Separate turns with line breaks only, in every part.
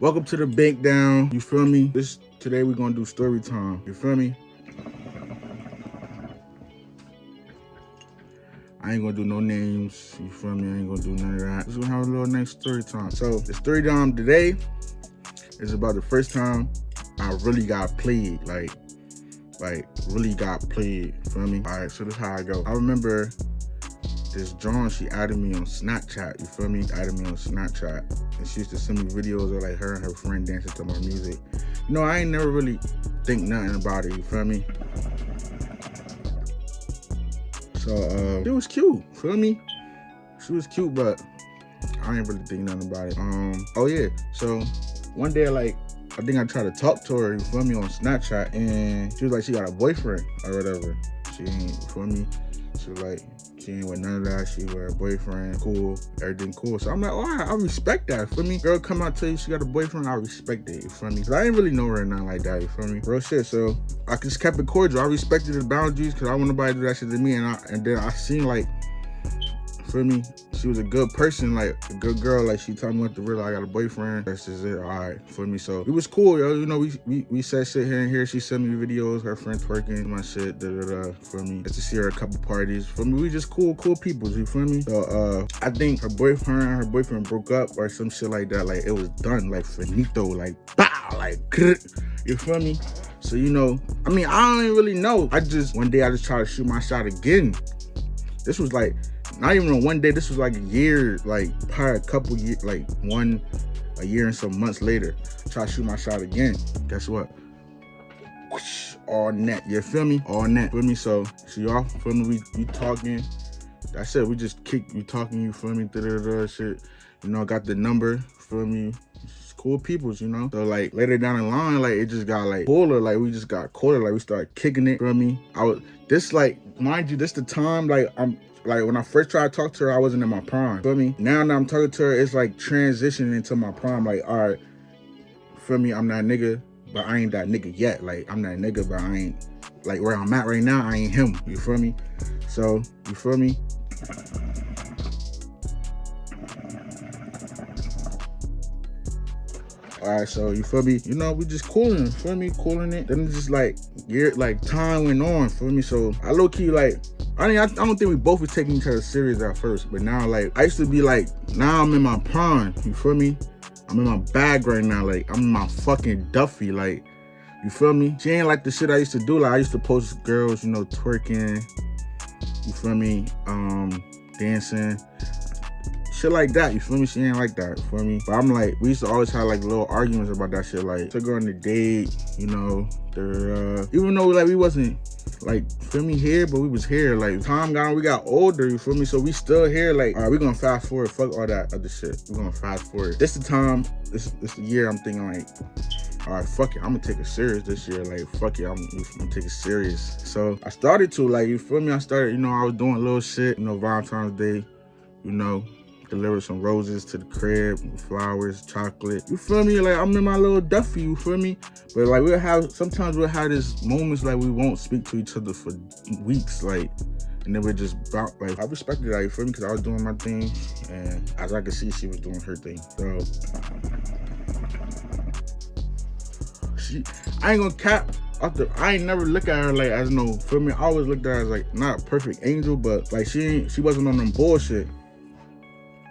Welcome to the Bank Down. You feel me? Today we're gonna do story time. You feel me? I ain't gonna do no names. You feel me? I ain't gonna do none of that. Just gonna have a little nice story time. So the story time today is about the first time I really got played. Like really got played. You feel me? All right. So this is how I go. I remember this John, she added me on Snapchat, you feel me? Added me on Snapchat. And she used to send me videos of like her and her friend dancing to my music. You know, I ain't never really think nothing about it, you feel me? So it was cute, feel me? She was cute, but I ain't really think nothing about it. Oh yeah, so one day like I think I tried to talk to her, you feel me, on Snapchat, and she was like she got a boyfriend or whatever. She ain't, you feel me? She was like, she ain't with none of that. She with her boyfriend, cool, everything cool. So I'm like, oh, I respect that. Feel me? Girl come out tell you she got a boyfriend, I respect it. You feel me? Cause I ain't really know her or nothing like that. You feel me? Real shit. So I just kept it cordial. I respected the boundaries because I want nobody to do that shit to me. And then I seen like, feel me? She was a good person, like a good girl. Like she told me what the real, I got a boyfriend. That's just it. All right, for me. So it was cool, yo. You know, we said shit here and here. She sent me videos, her friend twerking, my shit, for me. Just to see her at a couple parties. For me, we just cool peoples, you feel me? So I think her boyfriend broke up or some shit like that. Like it was done, like finito, like bow, like you feel me? So you know, I mean, I don't even really know. One day I just tried to shoot my shot again. This was like not even one day, this was like a year, like probably a couple years, like a year and some months later. Try to shoot my shot again. Guess what? Whoosh, all net, you feel me? All net, feel me? So y'all feel me? We talking. That's it, we just we talking, you feel me? Shit. You know, got the number, feel me? It's cool peoples, you know? So like later down the line, like it just got like cooler, like we just got cooler, like we started kicking it, feel me? Mind you, this the time, like when I first tried to talk to her, I wasn't in my prime. Feel me? Now that I'm talking to her, it's like transitioning into my prime. Like, all right, feel me? I'm that nigga, but I ain't that nigga yet. Like, I'm that nigga, but I ain't, like where I'm at right now, I ain't him. You feel me? So, you feel me? All right, so you feel me? You know, we just cooling, feel me? Cooling it. Then it's just like, time went on, feel me? So I low key like, I don't think we both were taking each other serious at first, but now like, I used to be like, now I'm in my prime, you feel me? I'm in my bag right now, like I'm in my fucking Duffy, like, you feel me? She ain't like the shit I used to do, like I used to post girls, you know, twerking, you feel me? Dancing. Shit like that, you feel me? She ain't like that, you feel me? But I'm like, we used to always have like little arguments about that shit. Like, took her on the date, you know, even though like we wasn't like, feel me, here, but we was here. Like, time got on, we got older, you feel me? So we still here, like, all right, we gonna fast forward, fuck all that other shit. We gonna fast forward. This the time, this the year I'm thinking like, all right, fuck it, I'm gonna take it serious this year. Like, fuck it, I'm gonna take it serious. So I started to, like, you feel me? I started, you know, I was doing little shit, you know, Valentine's Day, you know, deliver some roses to the crib, flowers, chocolate. You feel me? Like, I'm in my little Duffy, you feel me? But like, sometimes we'll have this moments like we won't speak to each other for weeks, like, and then we're just like, I respected that, you feel me? Because I was doing my thing, and as I could see, she was doing her thing. So, I ain't gonna cap. I ain't never look at her like as no, feel me? I always looked at her as like, not a perfect angel, but like she wasn't on them bullshit.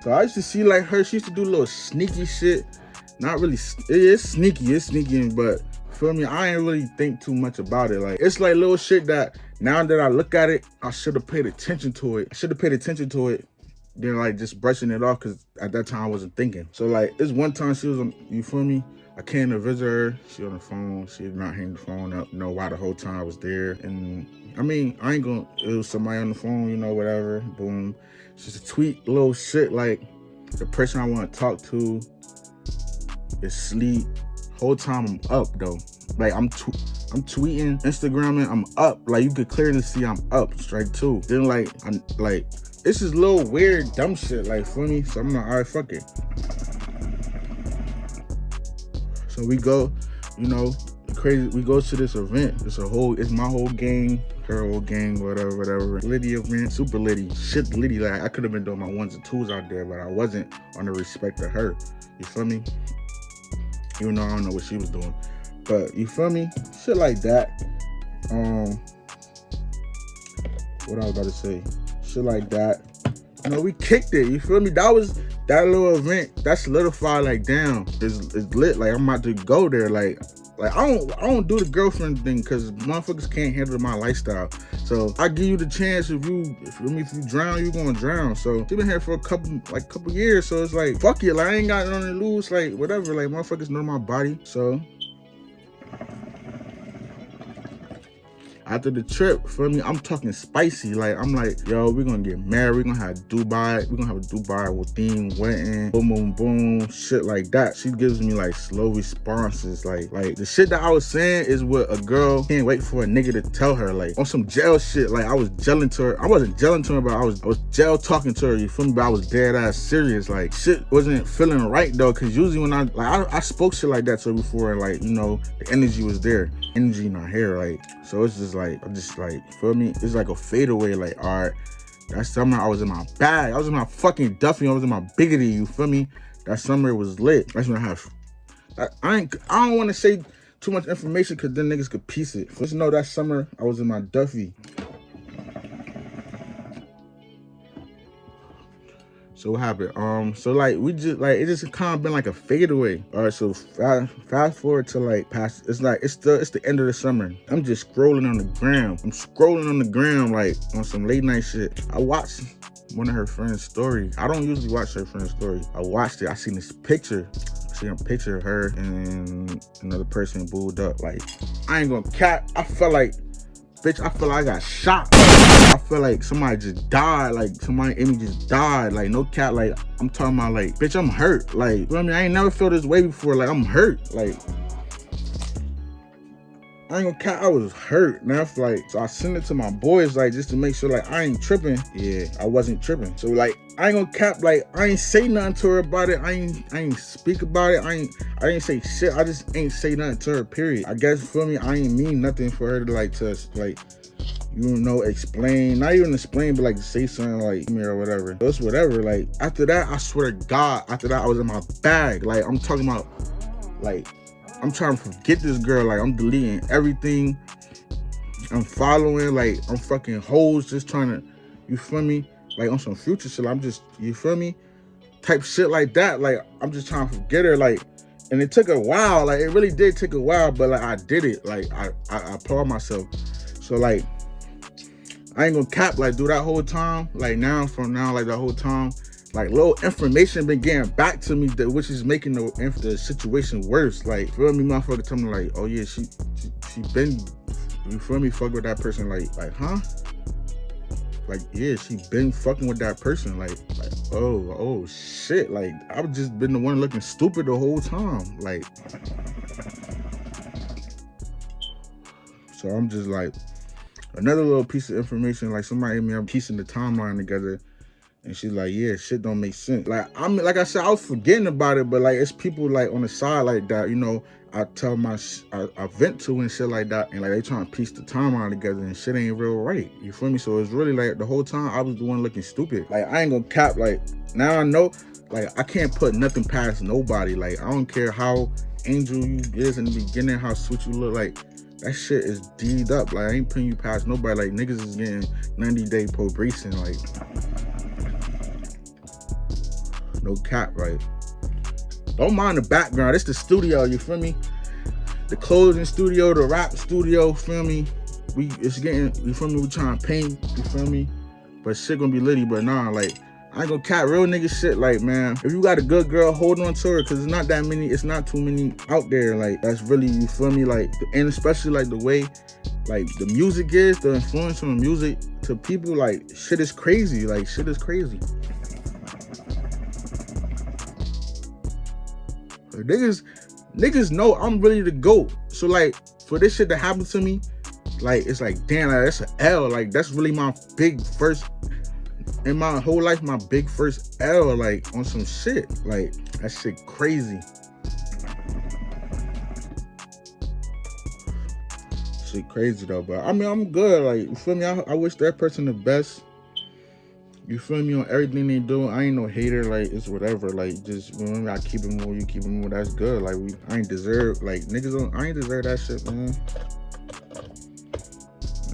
So I used to see like her, she used to do little sneaky shit. Not really, it's sneaky, but feel me, I ain't really think too much about it. Like, it's like little shit that now that I look at it, I should have paid attention to it. Then like just brushing it off, because at that time I wasn't thinking. So like, this one time she was on, you feel me? I came to visit her, she on the phone, she did not hang the phone up, know why the whole time I was there. And I mean, it was somebody on the phone, you know, whatever, boom. Just a tweet little shit like, the person I want to talk to is asleep. Whole time I'm up though. Like I'm tweeting, Instagramming, I'm up. Like you could clearly see I'm up straight too. Then like, it's just little weird dumb shit, like funny. So I'm like, all right, fuck it. So we go, you know, we go to this event. It's my whole gang, her whole gang, whatever. Liddy event, super Liddy, shit Liddy. Like I could have been doing my ones and twos out there, but I wasn't on the respect of her. You feel me? even though I don't know what she was doing. But you feel me? Shit like that. What I was about to say? Shit like that. You know, we kicked it. You feel me? That little event. That solidified. Like, damn, it's lit. Like, I'm about to go there. Like I don't do the girlfriend thing because motherfuckers can't handle my lifestyle. So I give you the chance. If you drown, you gonna drown. So she been here for a couple years. So it's like, fuck it. Like, I ain't got nothing to lose. Like, whatever. Like, motherfuckers know my body. So after the trip, for me, I'm talking spicy. Like, I'm like, yo, we're gonna get married. We're gonna have Dubai. We're gonna have a Dubai with theme wedding, boom, boom, boom, shit like that. She gives me like slow responses. Like the shit that I was saying is what a girl can't wait for a nigga to tell her. Like, on some jail shit. Like, I was gelling to her. I wasn't gelling to her, but I was jail talking to her. You feel me? But I was dead ass serious. Like, shit wasn't feeling right though. Cause usually when I spoke shit like that to her before, and like, you know, the energy was there. Energy in her hair, like, so it's just like, I'm just like, feel me? It's like a fadeaway, like, all right, that summer I was in my bag. I was in my fucking Duffy. I was in my biggity, you feel me? That summer it was lit. That's when I don't want to say too much information because then niggas could piece it. Just know that summer I was in my Duffy. So what happened? So like we just like it just kind of been like a fadeaway. All right, so fast forward to like past. It's like it's the end of the summer. I'm just scrolling on the gram. I'm scrolling on the gram like on some late night shit. I watched one of her friend's story. I don't usually watch her friend's story. I watched it. I seen this picture. See a picture of her and another person booed up. Like, I ain't gonna cap. I felt like, bitch, I feel like I got shot. I feel like somebody just died. Like, somebody in me just died. Like, no cap. Like, I'm talking about, like, bitch, I'm hurt. Like, you know what I mean? I ain't never felt this way before. Like, I'm hurt. Like, I ain't gonna cap. I was hurt. Now, so I sent it to my boys, like, just to make sure, like, I ain't tripping. Yeah, I wasn't tripping. So, like, I ain't gonna cap. Like, I ain't say nothing to her about it. I ain't speak about it. I ain't say shit. I just ain't say nothing to her, period. I guess, for me, I ain't mean nothing for her to, like, you know, explain, not even explain, but like say something like me or whatever. So it's whatever. Like, after that, I swear to God, after that, I was in my bag. Like, I'm talking about, like, I'm trying to forget this girl. Like, I'm deleting everything. I'm following, like, I'm fucking hoes, just trying to, you feel me? Like, on some future shit, I'm just, you feel me? Type shit like that. Like, I'm just trying to forget her. Like, and it took a while. Like, it really did take a while, but like, I did it. Like, I applaud myself. So, like, I ain't gonna cap, like, do that whole time, like, from now, like, the whole time, like, little information been getting back to me, which is making the situation worse. Like, feel me, motherfucker tell me, like, oh, yeah, she been, you feel me, fuck with that person, like, huh? Like, yeah, she been fucking with that person, like, oh, shit, like, I've just been the one looking stupid the whole time, like, so I'm just, like, another little piece of information, like, somebody hit me up piecing the timeline together, and she's like, yeah, shit don't make sense. Like, like I said, I was forgetting about it, but like, it's people like on the side like that, you know, I tell I vent to and shit like that, and like they trying to piece the timeline together, and shit ain't real right. You feel me? So it's really like the whole time I was the one looking stupid. Like, I ain't gonna cap. Like, now I know, like, I can't put nothing past nobody. Like, I don't care how angel you is in the beginning, how sweet you look, like, that shit is D'd up. Like, I ain't putting you past nobody. Like, niggas is getting 90-day probation. Like, no cap. Like, don't mind the background. It's the studio, you feel me? The clothing studio, the rap studio, feel me? It's getting, you feel me? We trying to paint, you feel me? But shit gonna be litty, but nah, like, I ain't gonna cap, real nigga shit. Like, man, if you got a good girl, hold on to her, cause it's not too many out there, like, that's really, you feel me? Like, and especially like the way, like, the music is, the influence on the music to people, like, shit is crazy. Like, shit is crazy. Like, niggas know I'm really the GOAT. So, like, for this shit to happen to me, like, it's like, damn, like, that's an L. Like, that's really my big first, in my whole life, my big first L, like, on some shit. Like, that shit crazy. Shit crazy, though. But, I mean, I'm good. Like, you feel me? I wish that person the best. You feel me, on everything they do. I ain't no hater, like, it's whatever. Like, just remember, I keep it more, you keep it more, that's good. Like, I ain't deserve, like, niggas don't, I ain't deserve that shit, man.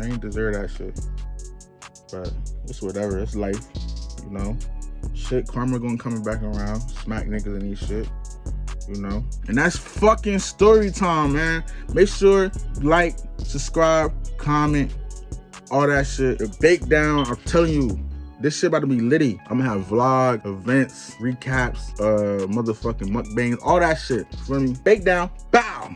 I ain't deserve that shit. But it's whatever, it's life, you know? Shit, karma gonna come back around, smack niggas and these shit, you know? And that's fucking story time, man. Make sure, like, subscribe, comment, all that shit. Bake down, I'm telling you, this shit about to be litty. I'm gonna have vlog, events, recaps, motherfucking mukbangs, all that shit. You feel me? Bake down, bow!